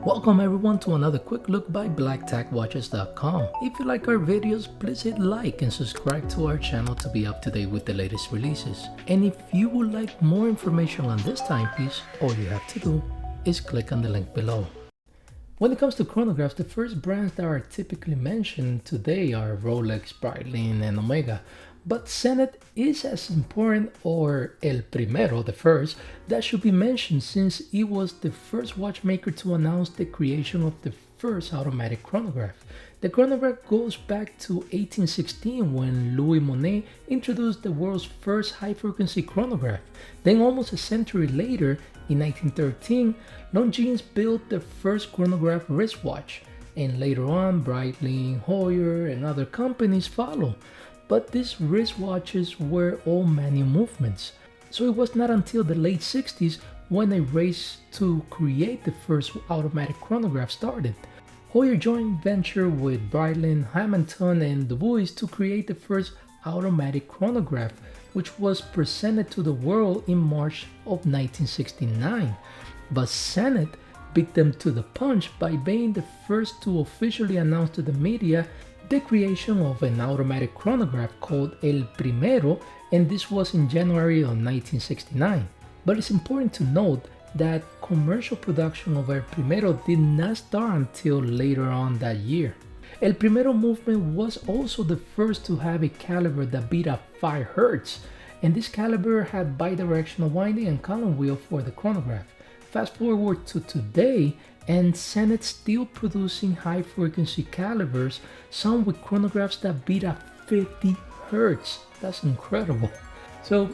Welcome everyone to another quick look by blacktagwatches.com. If you like our videos, please hit like and subscribe to our channel to be up to date with the latest releases. And if you would like more information on this timepiece, all you have to do is click on the link below. When it comes to chronographs, the first brands that are typically mentioned today are Rolex, Breitling, and Omega. But Zenith is as important, or El Primero, the first, that should be mentioned since it was the first watchmaker to announce the creation of the first automatic chronograph. The chronograph goes back to 1816 when Louis Monet introduced the world's first high-frequency chronograph. Then almost a century later, in 1913, Longines built the first chronograph wristwatch, and later on Breitling, Heuer, and other companies followed. But these wristwatches were all manual movements, so it was not until the late 60s when a race to create the first automatic chronograph started. Heuer joined venture with Breitling, Hamilton, and Du Bois to create the first automatic chronograph, which was presented to the world in March of 1969. But Zenith beat them to the punch by being the first to officially announce to the media the creation of an automatic chronograph called El Primero, and this was in January of 1969. But it's important to note that commercial production of El Primero did not start until later on that year. El Primero movement was also the first to have a caliber that beat at 5 Hz, and this caliber had bidirectional winding and column wheel for the chronograph. Fast forward to today, and Zenith still producing high-frequency calibers, some with chronographs that beat at 50 Hz. That's incredible. So,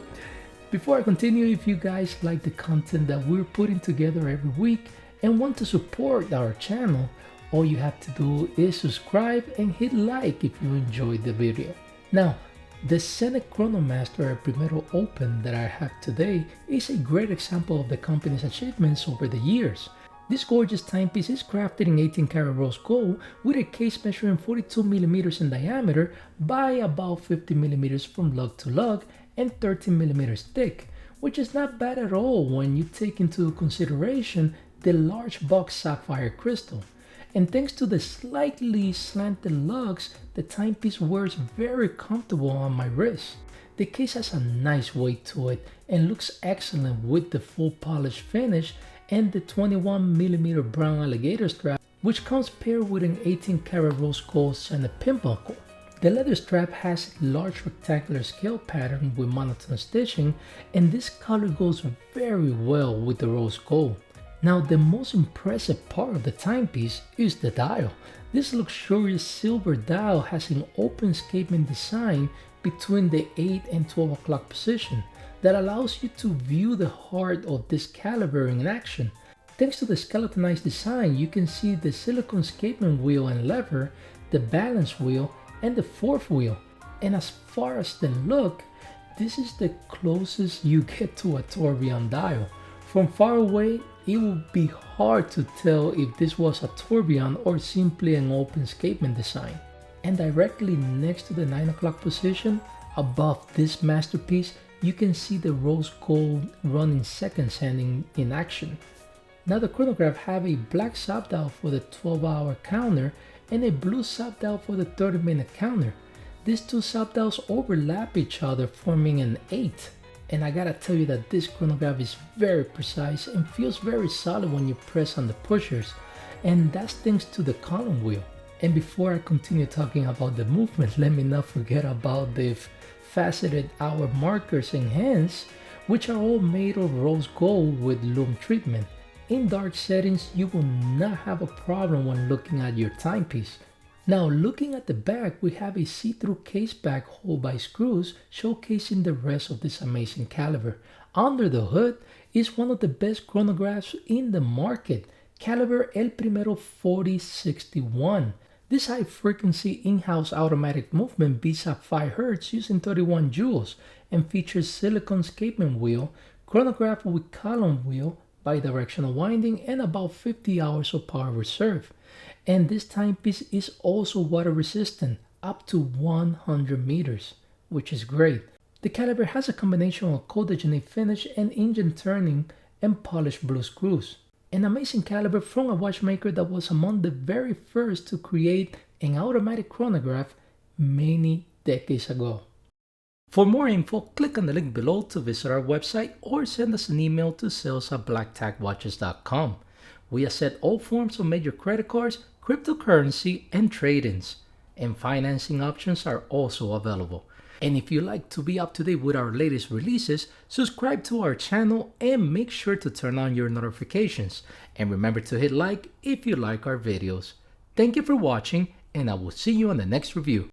before I continue, if you guys like the content that we're putting together every week and want to support our channel, all you have to do is subscribe and hit like if you enjoyed the video. Now, the Zenith Chronomaster El Primero Open that I have today is a great example of the company's achievements over the years. This gorgeous timepiece is crafted in 18-karat rose gold with a case measuring 42mm in diameter by about 50mm from lug to lug and 13mm thick, which is not bad at all when you take into consideration the large box sapphire crystal. And thanks to the slightly slanted lugs, the timepiece wears very comfortable on my wrist. The case has a nice weight to it and looks excellent with the full polished finish and the 21mm brown alligator strap, which comes paired with an 18-karat rose gold Zenith pin buckle. The leather strap has a large rectangular scale pattern with monotone stitching, and this color goes very well with the rose gold. Now, the most impressive part of the timepiece is the dial. This luxurious silver dial has an open escapement design between the 8 and 12 o'clock position that allows you to view the heart of this caliber in action. Thanks to the skeletonized design, you can see the silicone escapement wheel and lever, the balance wheel, and the fourth wheel. And as far as the look, this is the closest you get to a tourbillon dial. From far away, it would be hard to tell if this was a tourbillon or simply an open escapement design. And directly next to the 9 o'clock position, above this masterpiece, you can see the rose gold running seconds hand in action. Now the chronograph have a black subdial for the 12-hour counter and a blue subdial for the 30-minute counter. These two subdials overlap each other, forming an 8. And I gotta tell you that this chronograph is very precise and feels very solid when you press on the pushers, and that's thanks to the column wheel. And before I continue talking about the movement, let me not forget about the faceted hour markers and hands, which are all made of rose gold with lume treatment. In dark settings, you will not have a problem when looking at your timepiece. Now, looking at the back, we have a see-through case back held by screws, showcasing the rest of this amazing caliber. Under the hood is one of the best chronographs in the market, Caliber El Primero 4061. This high-frequency in-house automatic movement beats at 5 Hz using 31 joules and features silicone escapement wheel, chronograph with column wheel, bidirectional winding, and about 50 hours of power reserve. And this timepiece is also water resistant, up to 100 meters, which is great. The caliber has a combination of cold engineered finish and engine turning and polished blue screws. an amazing caliber from a watchmaker that was among the very first to create an automatic chronograph many decades ago. For more info, click on the link below to visit our website or send us an email to sales@blacktagwatches.com. We accept all forms of major credit cards, cryptocurrency, and trade-ins, and financing options are also available. And if you'd like to be up to date with our latest releases, subscribe to our channel and make sure to turn on your notifications. And remember to hit like if you like our videos. Thank you for watching, and I will see you on the next review.